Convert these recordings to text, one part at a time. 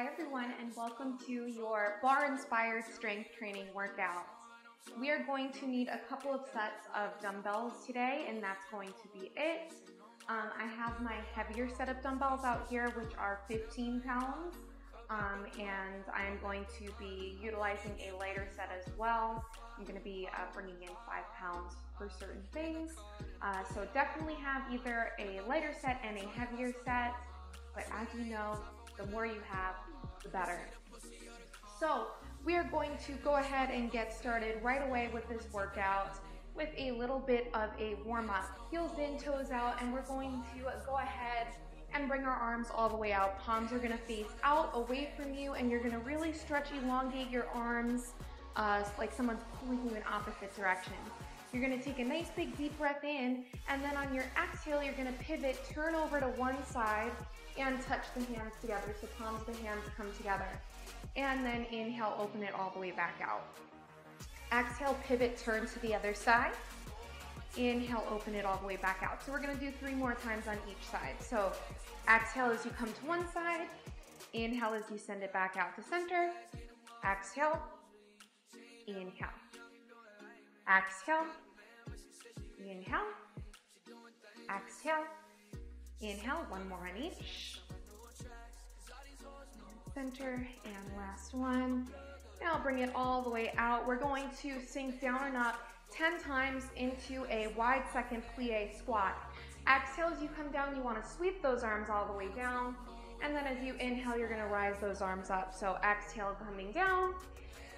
Hi everyone, and welcome to your bar-inspired strength training workout. We are going to need a couple of sets of dumbbells today, and that's going to be it. I have my heavier set of dumbbells out here, which are 15 pounds, and I am going to be utilizing a lighter set as well. I'm going to be bringing in 5 pounds for certain things, so definitely have either a lighter set and a heavier set, but as you know, the more you have, the better. So we are going to go ahead and get started right away with this workout with a little bit of a warm-up. Heels in, toes out, and we're going to go ahead and bring our arms all the way out. Palms are gonna face out, away from you, and you're gonna really stretch, elongate your arms like someone's pulling you in opposite directions. You're gonna take a nice big deep breath in, and then on your exhale, you're gonna pivot, turn over to one side, and touch the hands together, so palms of the hands come together. And then inhale, open it all the way back out. Exhale, pivot, turn to the other side. Inhale, open it all the way back out. So we're gonna do 3 more times on each side. So exhale as you come to one side. Inhale as you send it back out to center. Exhale. Inhale. Exhale. Inhale. Exhale. Inhale, 1 more on each. Center, and last one. Now bring it all the way out. We're going to sink down and up 10 times into a wide second plie squat. Exhale as you come down, you want to sweep those arms all the way down. And then as you inhale, you're going to rise those arms up. So exhale, coming down,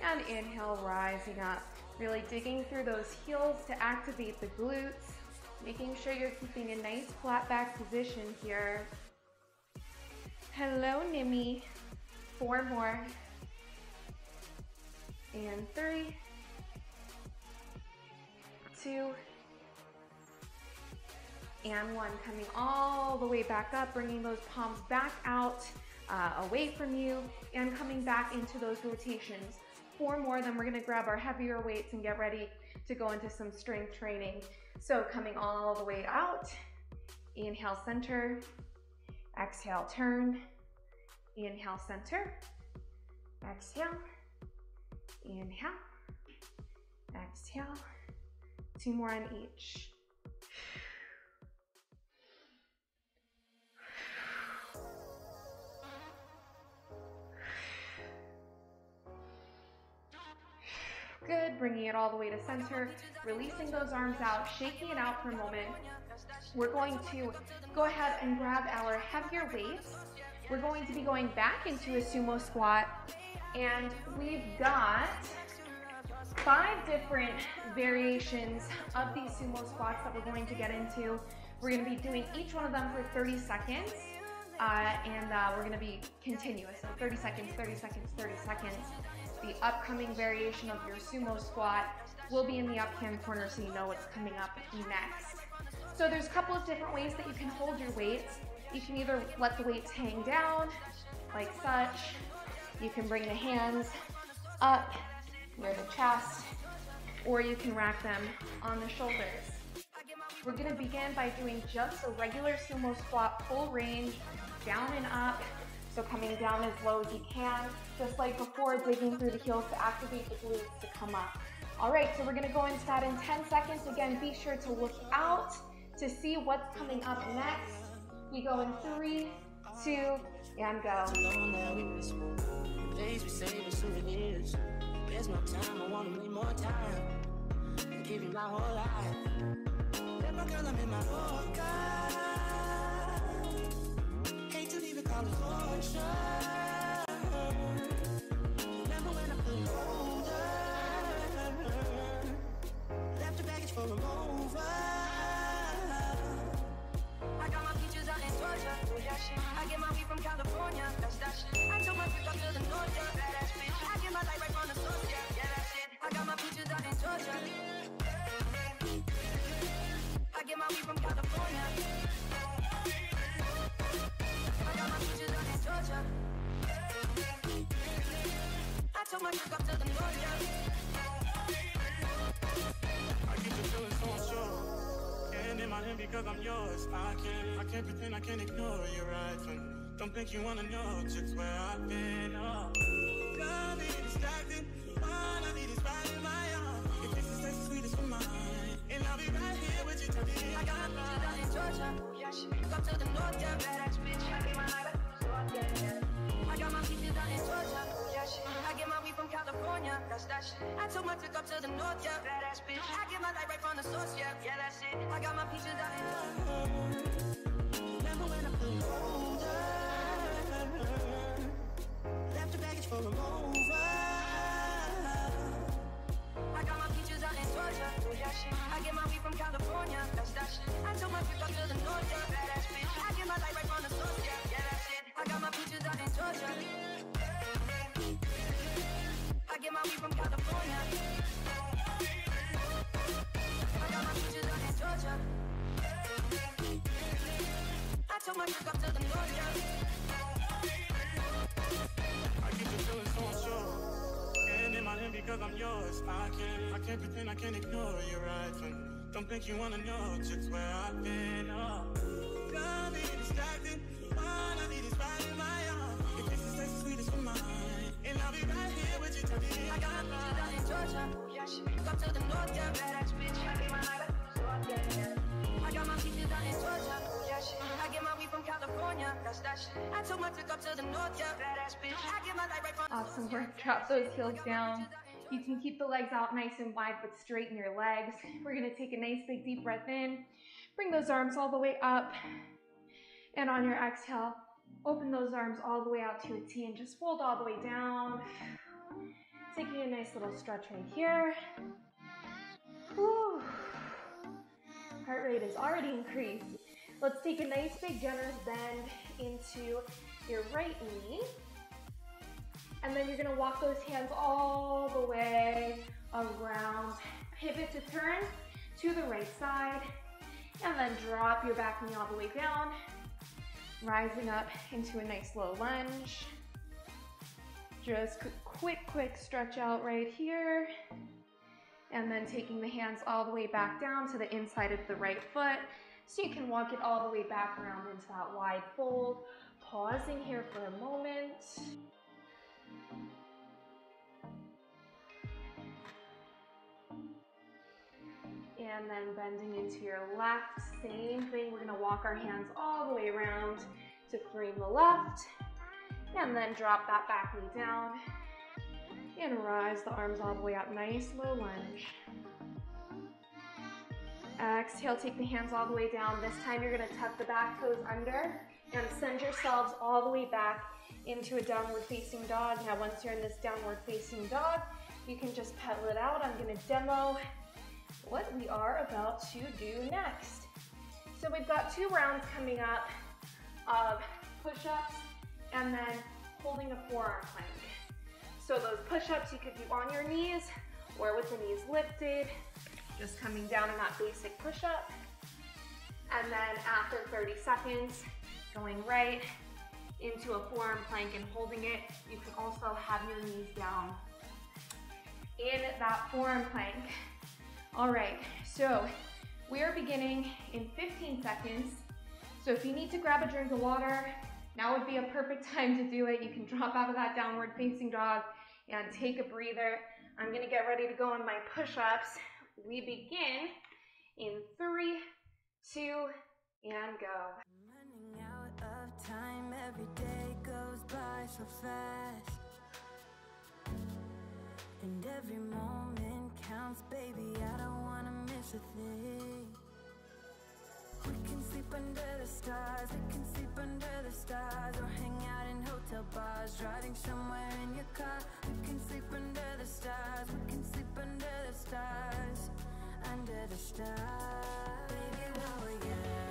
and inhale, rising up. Really digging through those heels to activate the glutes. Making sure you're keeping a nice flat back position here. Hello, Nimi. 4 more. And 3, 2, and 1. Coming all the way back up, bringing those palms back out, away from you, and coming back into those rotations. 4 more, then we're gonna grab our heavier weights and get ready to go into some strength training. So coming all the way out, inhale, center, exhale, turn, inhale, center, exhale, inhale, exhale, 2 more on each. Good, bringing it all the way to center, releasing those arms out, shaking it out for a moment. We're going to go ahead and grab our heavier weights. We're going to be going back into a sumo squat, and we've got 5 different variations of these sumo squats that we're going to get into. We're going to be doing each one of them for 30 seconds, and we're going to be continuous, so 30 seconds, 30 seconds, 30 seconds. The upcoming variation of your sumo squat will be in the up-hand corner, so you know what's coming up next. So there's a couple of different ways that you can hold your weights. You can either let the weights hang down, like such. You can bring the hands up near the chest, or you can rack them on the shoulders. We're gonna begin by doing just a regular sumo squat, full range, down and up. So coming down as low as you can, just like before, digging through the heels to activate the glutes to come up. All right, so we're gonna go into that in 10 seconds. Again, be sure to look out to see what's coming up next. We go in 3, 2, and go. There's no time, I wanna make more time. Give you my whole life. Let my girl, I'm in my whole God. Hate to leave it call it fortune. Remember when I put you over? Left the baggage for a mover. I got my peaches out in Georgia. Oh yeah, shit. I get my weed from California. That's that shit. I took my trip up to the north, yeah. Badass bitch. I get my life right from the source, yeah. Yeah, that's it. I got my peaches out in Georgia. I get my weed from California. I got my peaches out in Georgia. I took my trip up to the north, yeah. I get the feeling so unsure. And in my hand because I'm yours. I can't pretend, I can't ignore you right from me. Don't think you wanna know just where I've been. Oh, got me distracted. All I need is right in my arms. If this is as sweet as for mine, and I'll be right here with you till the end. I got my bitches down in Georgia. Yeah, she come to the north, yeah, badass bitch. I get my life from the north, yeah. I got my bitches down in Georgia. Yeah, shit. I get my weed from California. That's that shit. I took my trip up to the north, yeah, badass bitch. I get my life right from the source, yeah, yeah, that's it. I got my peaches down in Georgia. Remember when I flew older? Left the baggage for a mover. I got my peaches out in Georgia. Yeah, shit. I get my weed from California. That's that shit. I took my trip up to the north, yeah, badass bitch. I get my life right from the source, yeah, yeah, that's it. I got my peaches out in Georgia. I get my weed from California. I got my peaches out in Georgia. I took my trip up to the north, yeah. I get you feeling so unsure. And in my hand because I'm yours. I can't pretend, I can't ignore you right from me. Don't think you wanna know just where I've been. Oh, got me distracted. All I need is right in my arms. If this is as sweet as for mine, and I'll be right here with you till the end. I got my bitches down in Georgia. Yeah, she come to the north, yeah, badass bitch. I get my life from the north, yeah. I got my bitches down in Georgia. Yeah, shit. I get my weed from California. That's that shit. I took my trip up to the north, yeah, badass bitch. I get my life right from Awesome work. Drop those heels down. You can keep the legs out nice and wide, but straighten your legs. We're gonna take a nice big deep breath in. Bring those arms all the way up. And on your exhale, open those arms all the way out to a T and just fold all the way down. Taking a nice little stretch right here. Whew. Heart rate is already increased. Let's take a nice big generous bend into your right knee. And then you're gonna walk those hands all the way around. Pivot to turn to the right side. And then drop your back knee all the way down. Rising up into a nice low lunge. Just quick stretch out right here. And then taking the hands all the way back down to the inside of the right foot. So you can walk it all the way back around into that wide fold. Pausing here for a moment. And then bending into your left. Same thing, we're gonna walk our hands all the way around to frame the left. And then drop that back knee down. And rise the arms all the way up, nice low lunge. Exhale, take the hands all the way down. This time you're gonna tuck the back toes under and send yourselves all the way back into a downward facing dog. Now once you're in this downward facing dog, you can just pedal it out. I'm gonna demo what we are about to do next. So we've got 2 rounds coming up of push-ups and then holding a forearm plank. So those push-ups you could do on your knees or with the knees lifted, just coming down in that basic push-up. And then after 30 seconds, going right into a forearm plank and holding it. You can also have your knees down in that forearm plank. All right, so we are beginning in 15 seconds. So if you need to grab a drink of water, now would be a perfect time to do it. You can drop out of that downward facing dog and take a breather. I'm gonna get ready to go on my push-ups. We begin in 3, 2, and go. Running out of time, every day goes by so fast. And every moment counts, baby, I don't wanna miss a thing. We can sleep under the stars, we can sleep under the stars, or hang out in hotel bars, driving somewhere in your car. We can sleep under the stars, we can sleep under the stars, under the stars. Baby, while we're young.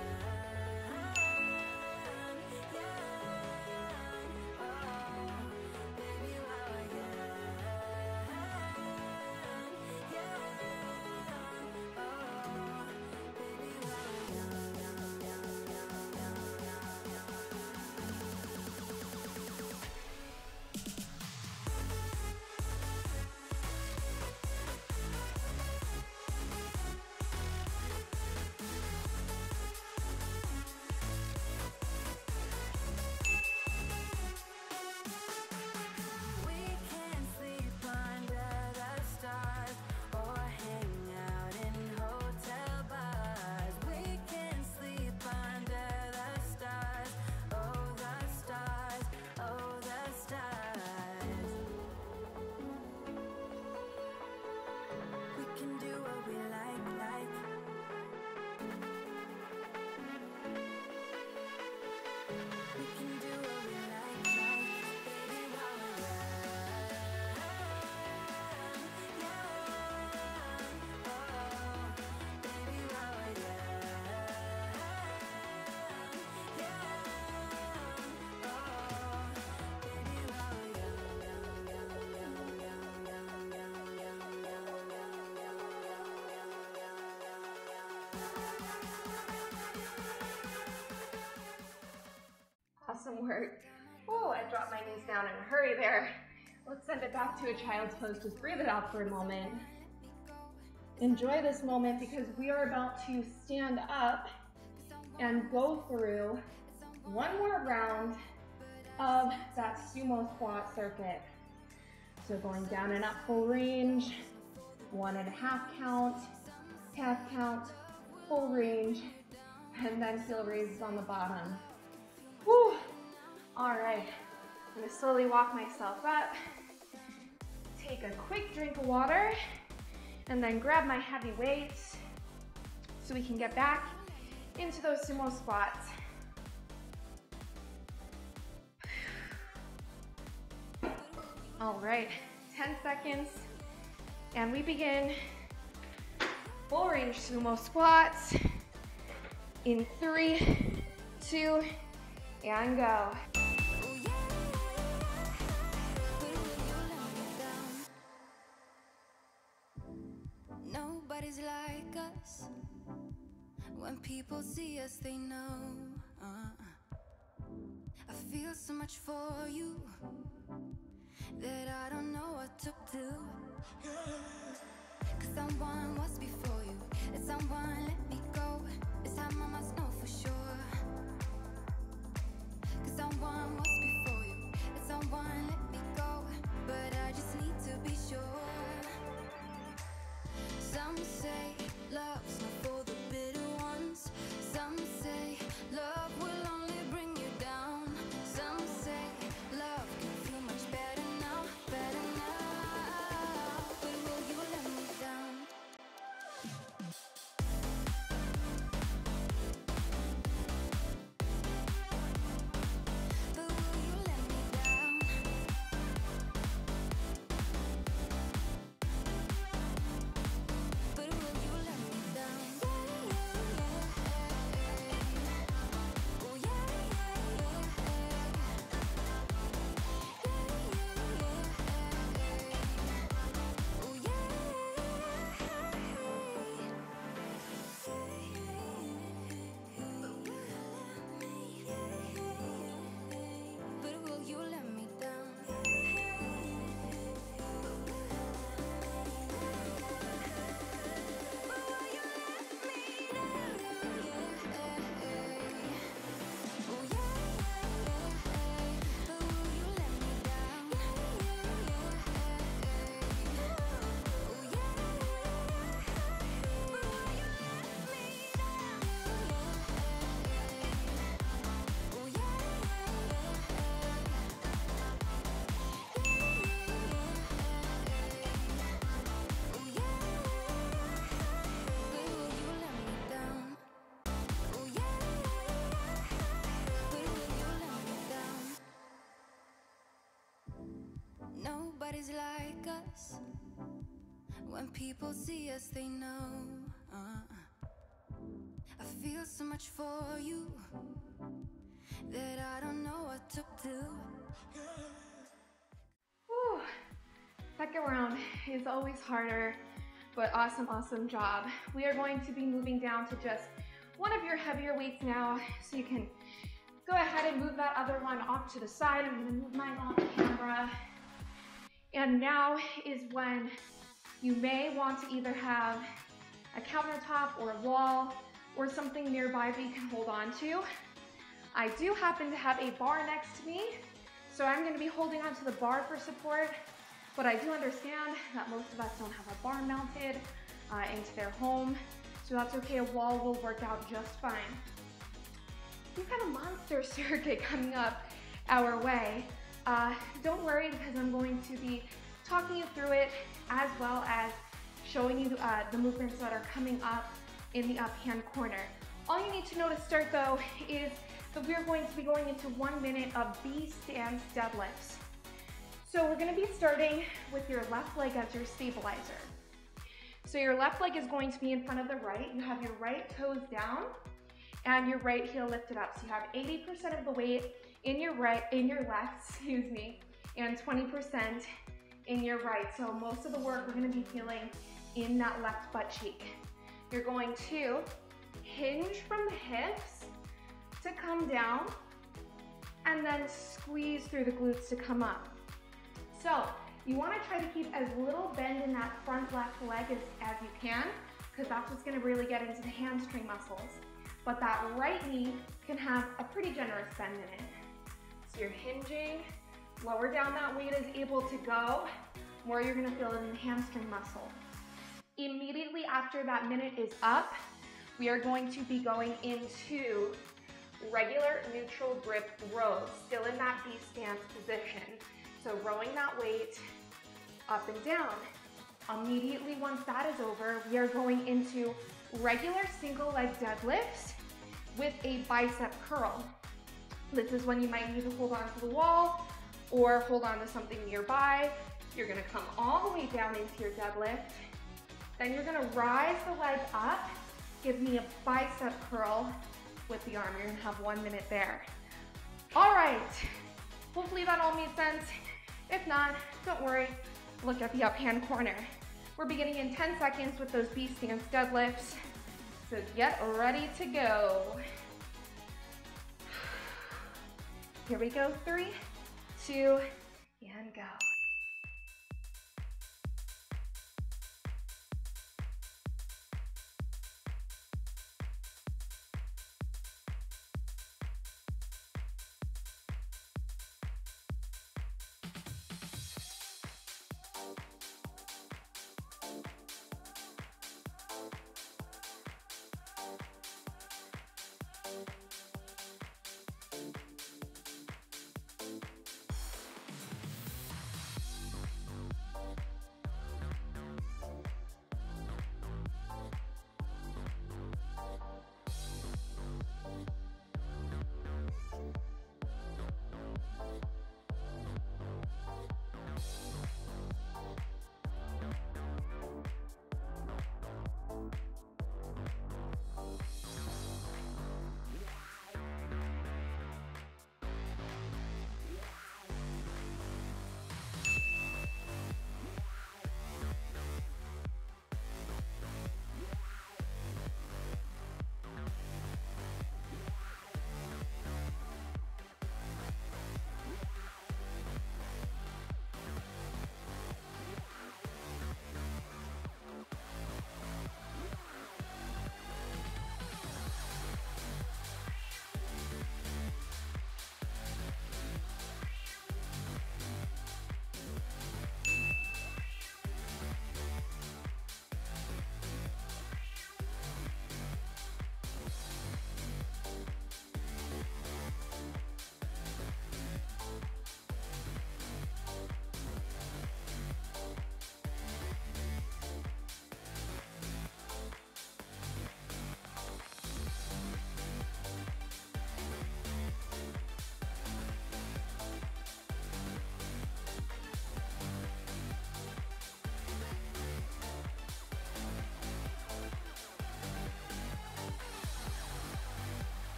support. Oh, I dropped my knees down in a hurry there. Let's send it back to a child's pose. Just breathe it out for a moment. Enjoy this moment because we are about to stand up and go through one more round of that sumo squat circuit. So going down and up full range, 1.5 count, half count, full range, and then heel raises on the bottom. Whew. All right, I'm gonna slowly walk myself up, take a quick drink of water, and then grab my heavy weights so we can get back into those sumo squats. All right, 10 seconds, and we begin full range sumo squats in 3, 2, and go. Nobody's like us. When people see us, they know. I feel so much for you that I don't know what to do. 'Cause someone was before you, and someone let me go. This time I must know for sure. 'Cause someone was before you, and someone let me go. But I just need to be sure. Some say love's not for the bitter ones. Some say love will only bring you down. Some say love can feel much better now, better now. But will you let me down? But will you let me down? But will you let me down? Oh yeah, oh yeah. But will you let me down? Nobody's like us. When people see us, they know. I feel so much for you that I don't know what to do. Whew. Second round is always harder, but awesome, awesome job. We are going to be moving down to just one of your heavier weights now, so you can go ahead and move that other one off to the side. I'm gonna move mine off camera. And now is when you may want to either have a countertop or a wall or something nearby that you can hold on to. I do happen to have a bar next to me, so I'm going to be holding onto the bar for support, but I do understand that most of us don't have a bar mounted into their home, so that's okay. A wall will work out just fine. We've got a monster circuit coming up our way. Don't worry, because I'm going to be talking you through it as well as showing you the movements that are coming up in the up hand corner. All you need to know to start though is that we're going to be going into 1 minute of B stance deadlifts. So we're going to be starting with your left leg as your stabilizer. So your left leg is going to be in front of the right. You have your right toes down and your right heel lifted up. So you have 80% of the weight in your left, and 20% in your right. So most of the work we're going to be feeling in that left butt cheek. You're going to hinge from the hips to come down, and then squeeze through the glutes to come up. So you want to try to keep as little bend in that front left leg as you can, because that's what's going to really get into the hamstring muscles. But that right knee can have a pretty generous bend in it. So you're hinging, lower down that weight is able to go, more you're going to feel it in the hamstring muscle. Immediately after that minute is up, we are going to be going into regular neutral grip rows, still in that B stance position. So rowing that weight up and down. Immediately once that is over, we are going into regular single leg deadlifts with a bicep curl. This is when you might need to hold on to the wall or hold on to something nearby. You're gonna come all the way down into your deadlift. Then you're gonna rise the leg up, give me a bicep curl with the arm. You're gonna have 1 minute there. All right, hopefully that all made sense. If not, don't worry, look at the up hand corner. We're beginning in 10 seconds with those B stance deadlifts. So get ready to go. Here we go, 3, 2, and go.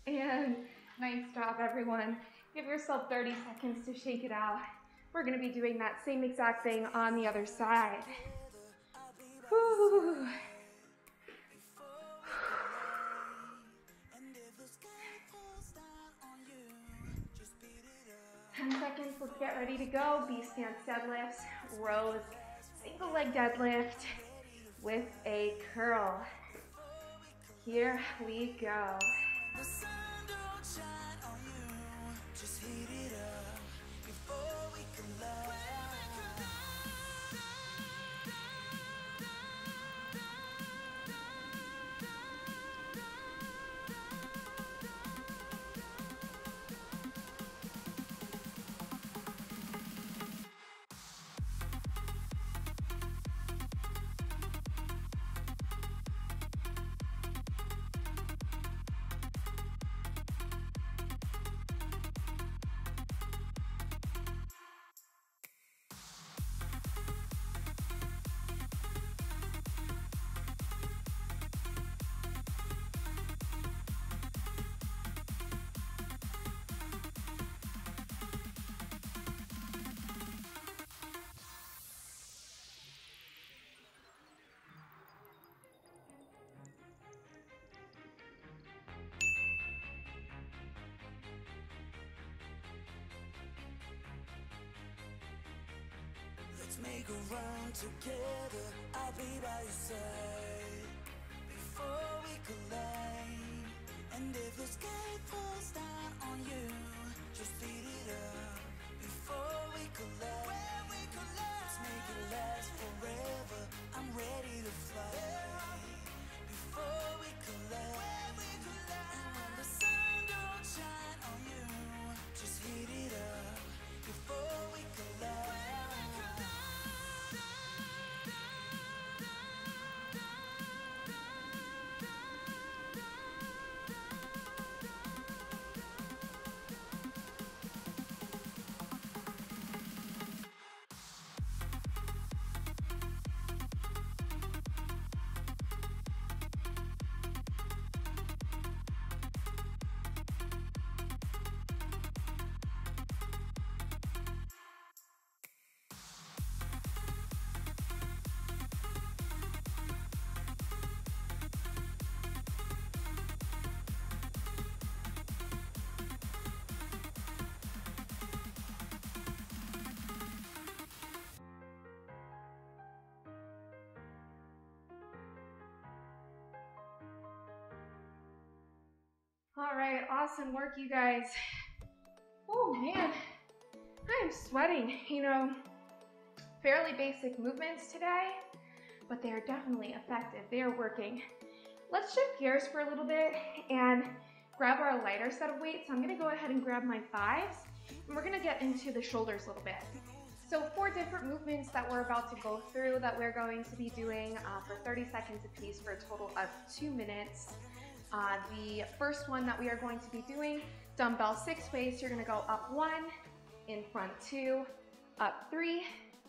And nice job, everyone. Give yourself 30 seconds to shake it out. We're gonna be doing that same exact thing on the other side. Whew. 10 seconds, let's get ready to go. B stance deadlifts, rows, single leg deadlift with a curl. Here we go. The sun don't shine on you, just heat it up before we collide. Let's make a run together, I'll be by your side. Before we collide, and if the sky falls down on you, just beat it up. Before we collide, let's make it last forever. I'm ready to fly. Before we collide, and when the sun don't shine on you, just heat it up. Before we collide. All right, awesome work, you guys. Oh man, I'm sweating. You know, fairly basic movements today, but they are definitely effective. They are working. Let's shift gears for a little bit and grab our lighter set of weights. So I'm gonna go ahead and grab my thighs, and we're gonna get into the shoulders a little bit. So 4 different movements that we're about to go through that we're going to be doing for 30 seconds a piece for a total of 2 minutes. The first one that we are going to be doing, dumbbell 6 ways. You're gonna go up 1, in front 2, up 3,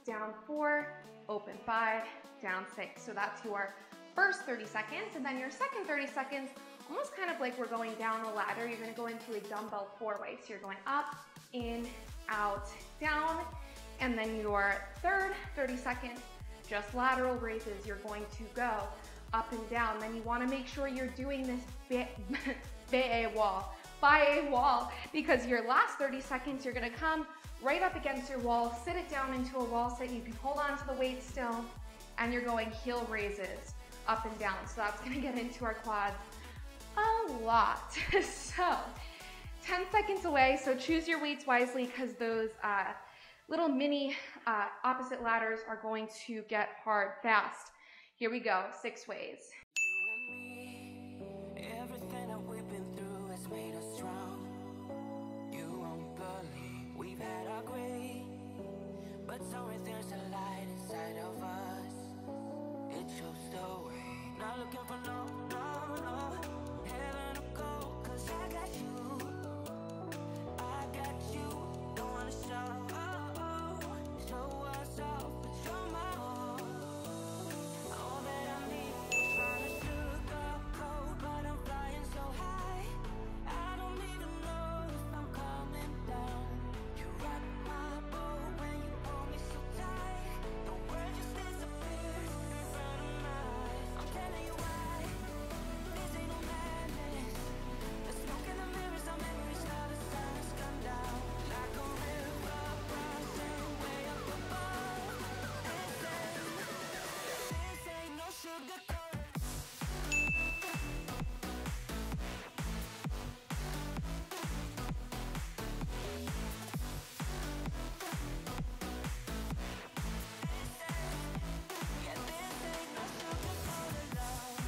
down 4, open 5, down 6. So that's your first 30 seconds. And then your second 30 seconds, almost kind of like we're going down a ladder, you're gonna go into a dumbbell 4-way. So you're going up, in, out, down. And then your third 30 seconds, just lateral raises. You're going to go up and down. Then you wanna make sure you're doing this by a wall, because your last 30 seconds, you're gonna come right up against your wall, sit it down into a wall sit. You can hold on to the weight still, and you're going heel raises up and down. So that's gonna get into our quads a lot. So 10 seconds away, so choose your weights wisely, because those little mini opposite ladders are going to get hard fast. Here we go, 6 ways. You and me, everything that we've been through has made us strong. You won't believe we've had our gray, but somewhere there's a light inside of us. It shows the way. Not looking for no heaven to go, 'cause I got you. I got you. Don't wanna show us off, but you're my all. All that I need. Trying to sugarcoat, but I'm flying so high. I don't even know if I'm coming down. You rock my boat when you hold me so tight. The world just disappears in front of my eyes. I'm telling you why. This ain't no madness. The smoke in the mirrors, our memories, how the sun has come down. Like a river rising way up above. This ain't no sugarcoat. Yeah, this ain't no sugarcoated love.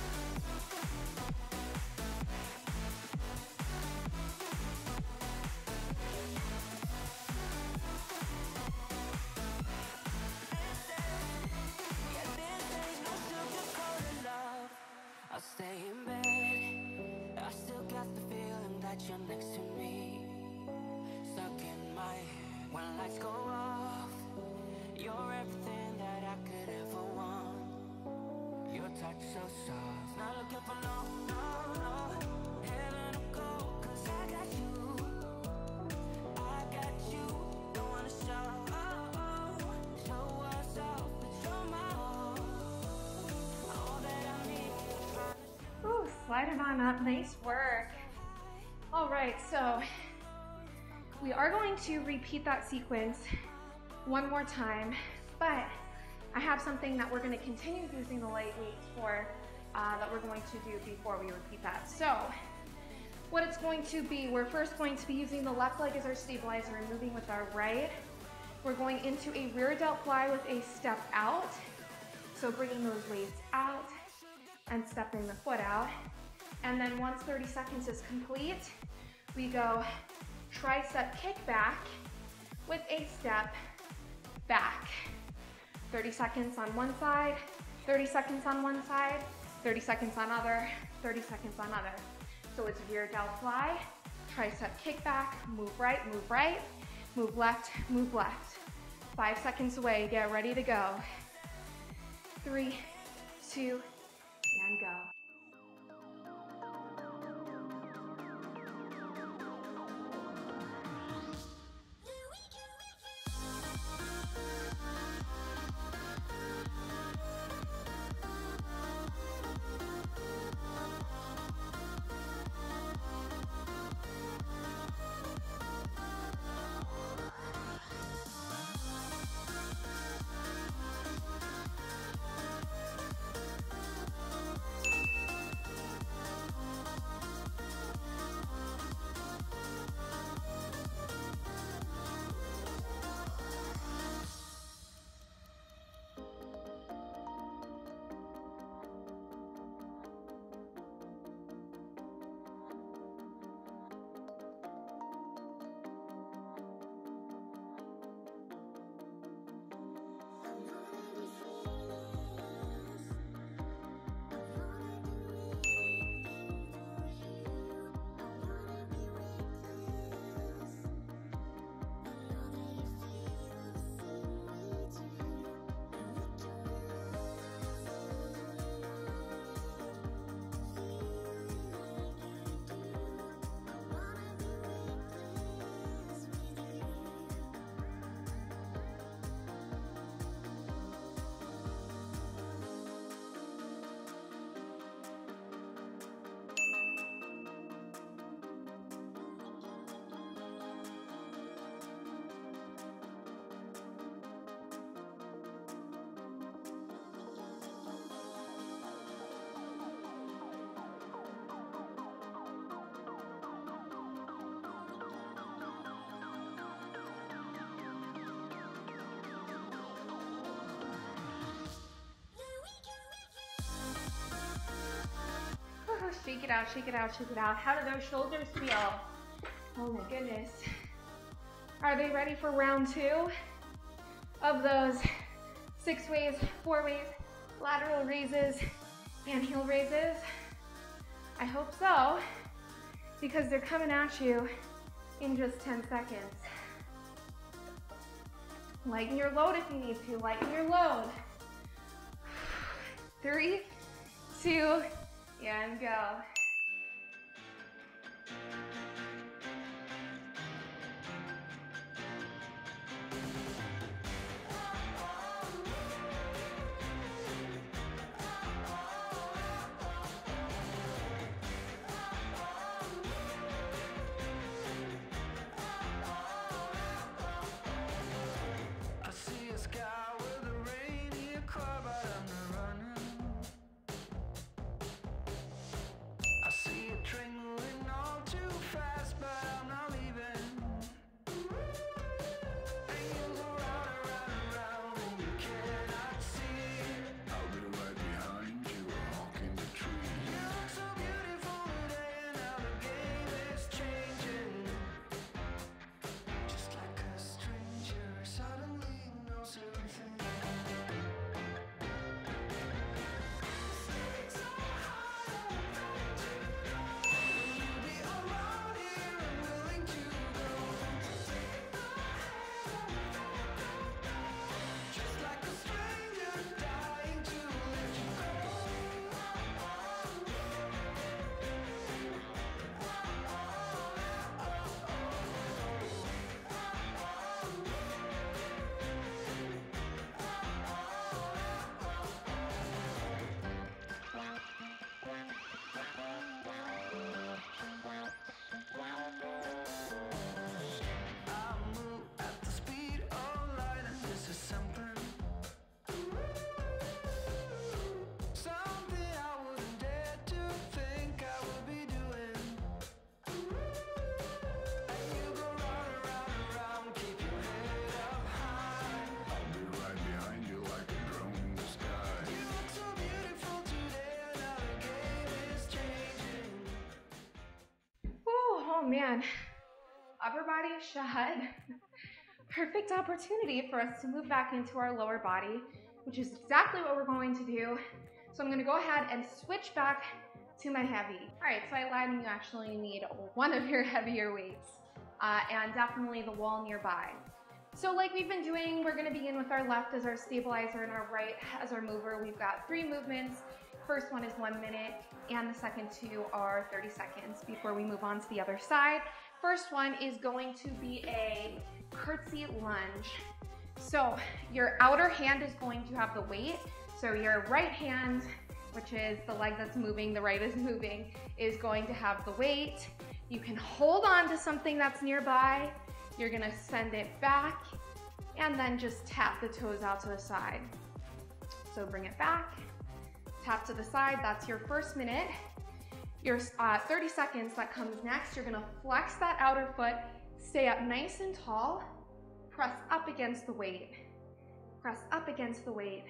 Yeah, this ain't no sugarcoated love. I'll stay in bed. I still got the feeling that you're next to me. Stuck in my head when lights go off. You're everything that I could ever want. Your touch so soft. Not looking for no heaven to go, 'cause I got you. I got you. Don't wanna show us off, but you're my all that I need. Ooh, slide it on up, nice work. All right, so we are going to repeat that sequence one more time But I have something that we're gonna continue using the light weights for that we're going to do before we repeat that. So what it's going to be, we're first going to be using the left leg as our stabilizer and moving with our right. We're going into a rear delt fly with a step out. So bringing those weights out and stepping the foot out. And then once 30 seconds is complete, we go tricep kick back with a step back. 30 seconds on one side, 30 seconds on one side, 30 seconds on other, 30 seconds on other. So it's rear delt fly, tricep kick back, move right, move left, move left. 5 seconds away, get ready to go. 3, 2, and go. Shake it out, shake it out, shake it out. How do those shoulders feel? Oh my goodness. Are they ready for round 2 of those 6 ways, 4 ways, lateral raises and heel raises? I hope so, because they're coming at you in just 10 seconds. Lighten your load if you need to, lighten your load. 3, 2, and go. I see a sky with a rainy cloud, but I'm not running. man, upper body is shut. Perfect opportunity for us to move back into our lower body, which is exactly what we're going to do. So I'm gonna go ahead and switch back to my heavy. All right, so I lied and you actually need one of your heavier weights and definitely the wall nearby. So like we've been doing, we're gonna begin with our left as our stabilizer and our right as our mover. We've got 3 movements. First one is 1 minute and the second 2 are 30 seconds before we move on to the other side. First one is going to be a curtsy lunge. So your outer hand is going to have the weight. So your right hand, which is the leg that's moving, the right is moving, is going to have the weight. You can hold on to something that's nearby. You're gonna send it back and then just tap the toes out to the side. So bring it back, tap to the side, that's your first minute. Your 30 seconds that comes next, you're gonna flex that outer foot, stay up nice and tall, press up against the weight, press up against the weight,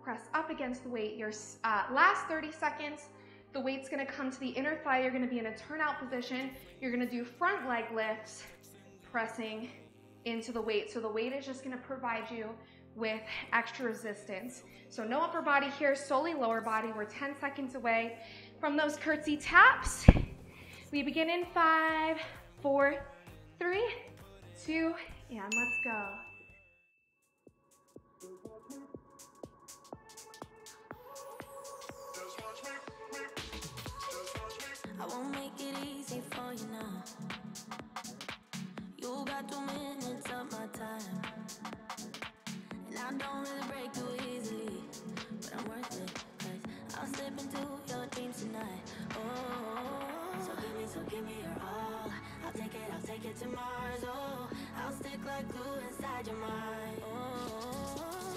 press up against the weight. Your last 30 seconds, the weight's gonna come to the inner thigh. You're gonna be in a turnout position. You're gonna do front leg lifts, pressing into the weight. So the weight is just gonna provide you with extra resistance. So no upper body here, solely lower body. We're 10 seconds away from those curtsy taps. We begin in 5, 4, 3, 2, and let's go. I won't make it easy for you now. You got 2 minutes of my time, and I don't really break too easily, but I'm worth it, 'cause I'll slip into your dreams tonight. Oh, so give me your all. I'll take it to Mars. Oh, I'll stick like glue inside your mind. Oh,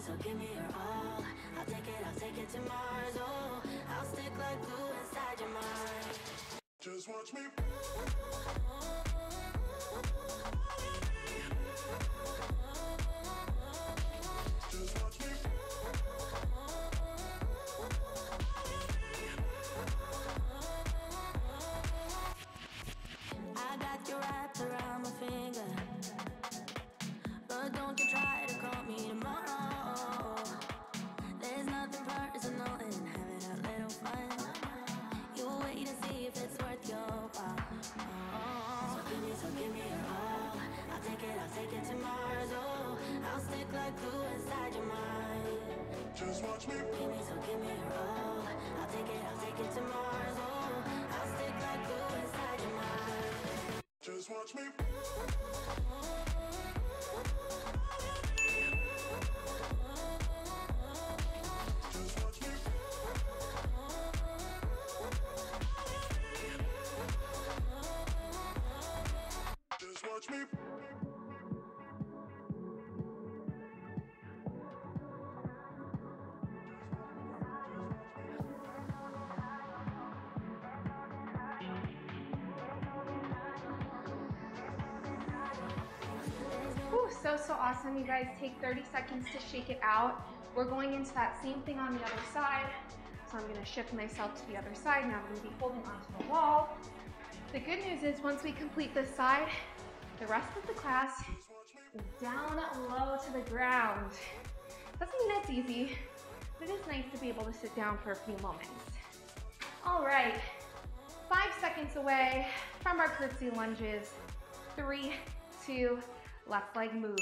so give me your all. I'll take it to Mars. Oh, I'll stick like glue inside your mind. Just watch me. Just watch me. I got you wrapped around my finger, but don't you try to call me tomorrow. There's nothing personal in having a little fun. You wait to see if it's worth your while. Oh, so give me your all. I'll take it to Mars. Oh, I'll stick like glue inside your mind. Just watch me. Give me your all. I'll take it to Mars. Oh, I'll stick like glue inside your mind. Just watch me. Just watch me. Just watch me. Whew, so awesome. You guys take 30 seconds to shake it out. We're going into that same thing on the other side. So I'm gonna shift myself to the other side. Now I'm gonna be holding onto the wall. The good news is once we complete this side, the rest of the class is down low to the ground. Doesn't mean it's easy, but it is nice to be able to sit down for a few moments. All right, 5 seconds away from our curtsy lunges. 3, 2, left leg move.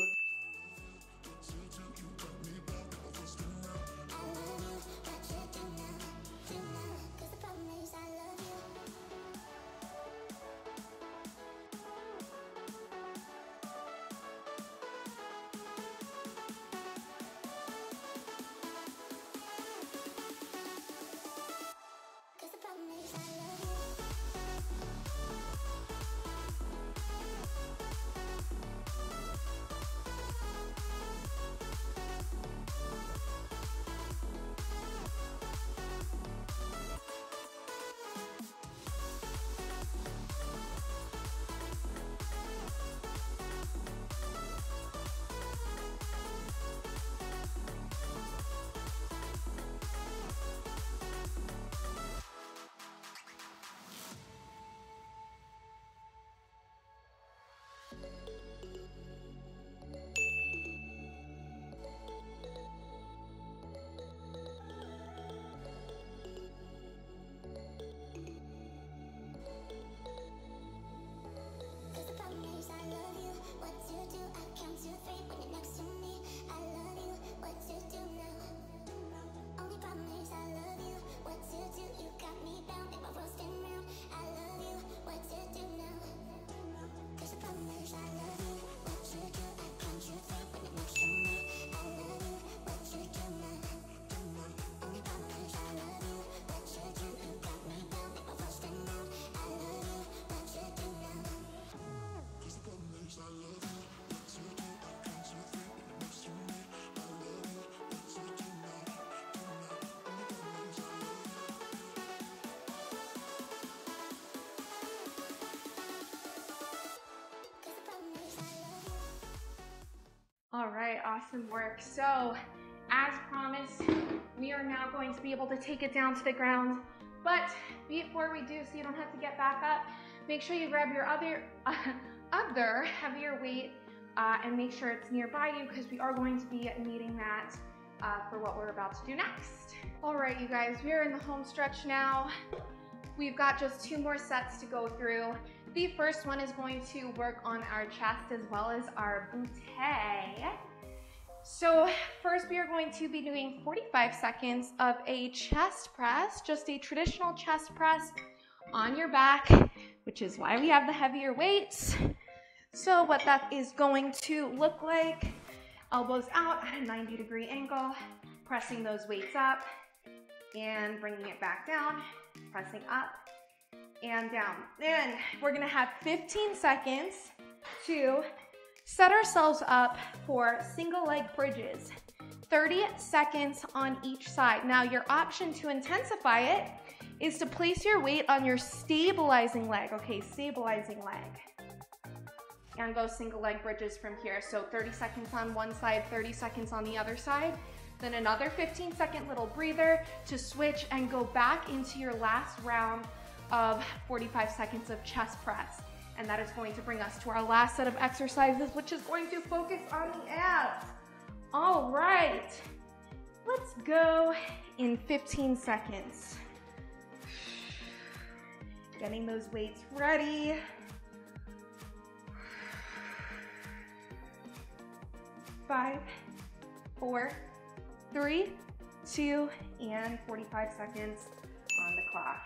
All right, awesome work. So, as promised, we are now going to be able to take it down to the ground. But before we do, so you don't have to get back up, make sure you grab your other heavier weight and make sure it's nearby you, because we are going to be needing that for what we're about to do next. All right, you guys, we are in the home stretch now. We've got just 2 more sets to go through. The first one is going to work on our chest as well as our butte. So first we are going to be doing 45 seconds of a chest press, just a traditional chest press on your back, which is why we have the heavier weights. So what that is going to look like, elbows out at a 90-degree angle, pressing those weights up and bringing it back down, pressing up and down. Then we're gonna have 15 seconds to set ourselves up for single leg bridges, 30 seconds on each side. Now your option to intensify it is to place your weight on your stabilizing leg, okay, stabilizing leg, and go single leg bridges from here. So 30 seconds on one side, 30 seconds on the other side, then another 15-second little breather to switch and go back into your last round of 45 seconds of chest press. And that is going to bring us to our last set of exercises, which is going to focus on the abs. All right, let's go in 15 seconds. Getting those weights ready. 5, 4, 3, 2, and 45 seconds on the clock.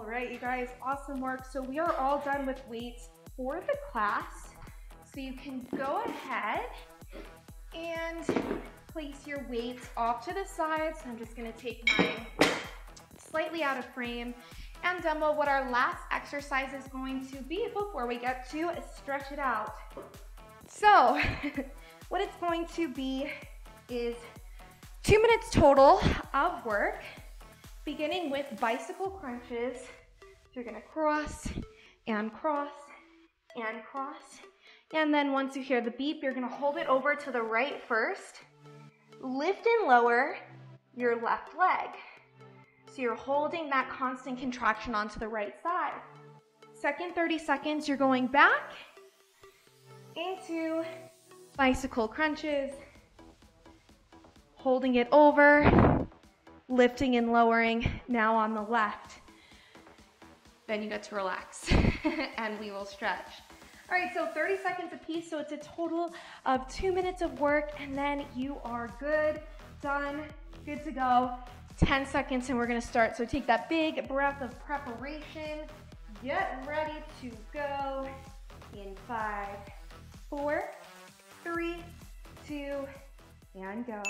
All right, you guys, awesome work. So we are all done with weights for the class. So you can go ahead and place your weights off to the side. So I'm just gonna take mine slightly out of frame and demo what our last exercise is going to be before we get to stretch it out. So what it's going to be is 2 minutes total of work, beginning with bicycle crunches. So you're gonna cross and cross and cross. And then once you hear the beep, you're gonna hold it over to the right first. Lift and lower your left leg. So you're holding that constant contraction onto the right side. Second 30 seconds, you're going back into bicycle crunches, holding it over, lifting and lowering, now on the left. Then you get to relax and we will stretch. All right, so 30 seconds a piece, so it's a total of 2 minutes of work, and then you are good, done, good to go. 10 seconds and we're gonna start. So take that big breath of preparation. Get ready to go in 5, 4, 3, 2, and go.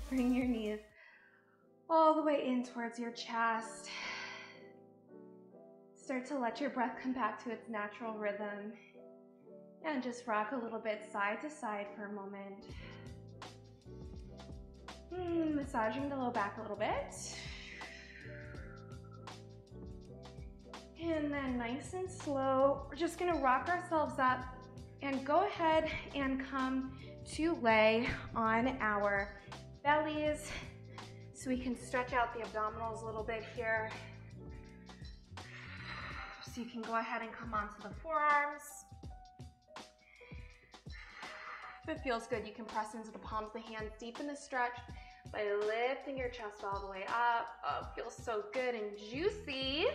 Bring your knees all the way in towards your chest. Start to let your breath come back to its natural rhythm. And just rock a little bit side to side for a moment. Massaging the low back a little bit. And then nice and slow, we're just gonna rock ourselves up and go ahead and come to lay on our bellies so we can stretch out the abdominals a little bit here. So you can go ahead and come onto the forearms. If it feels good, you can press into the palms of the hands, deepen the stretch by lifting your chest all the way up. Oh, it feels so good and juicy.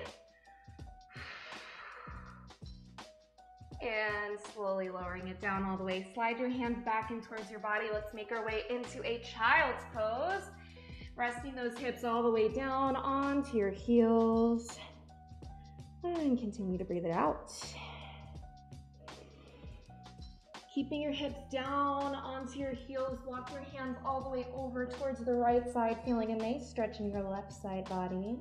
And slowly lowering it down all the way. Slide your hands back in towards your body. Let's make our way into a child's pose. Resting those hips all the way down onto your heels. And continue to breathe it out. Keeping your hips down onto your heels. Walk your hands all the way over towards the right side, feeling a nice stretch in your left side body.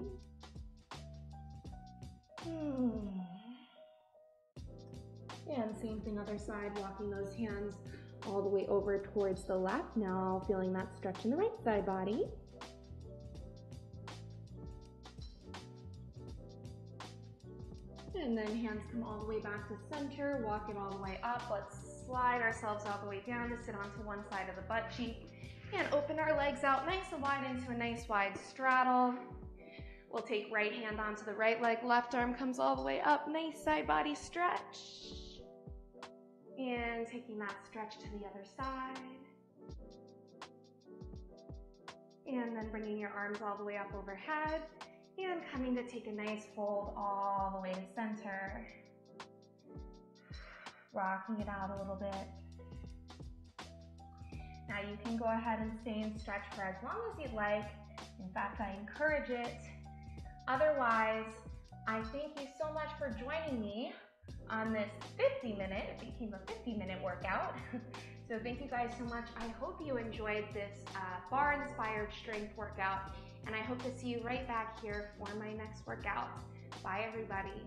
And same thing, other side, walking those hands all the way over towards the left now, feeling that stretch in the right side body. and then hands come all the way back to center, walk it all the way up. Let's slide ourselves all the way down to sit onto one side of the butt cheek and open our legs out nice and wide into a nice wide straddle. We'll take right hand onto the right leg, left arm comes all the way up, nice side body stretch. And taking that stretch to the other side. And then bringing your arms all the way up overhead and coming to take a nice fold all the way to center. Rocking it out a little bit. Now you can go ahead and stay and stretch for as long as you'd like. In fact, I encourage it. Otherwise, I thank you so much for joining me on this 50-minute, it became a 50-minute workout. So thank you guys so much. I hope you enjoyed this bar-inspired strength workout, and I hope to see you right back here for my next workout. Bye, everybody.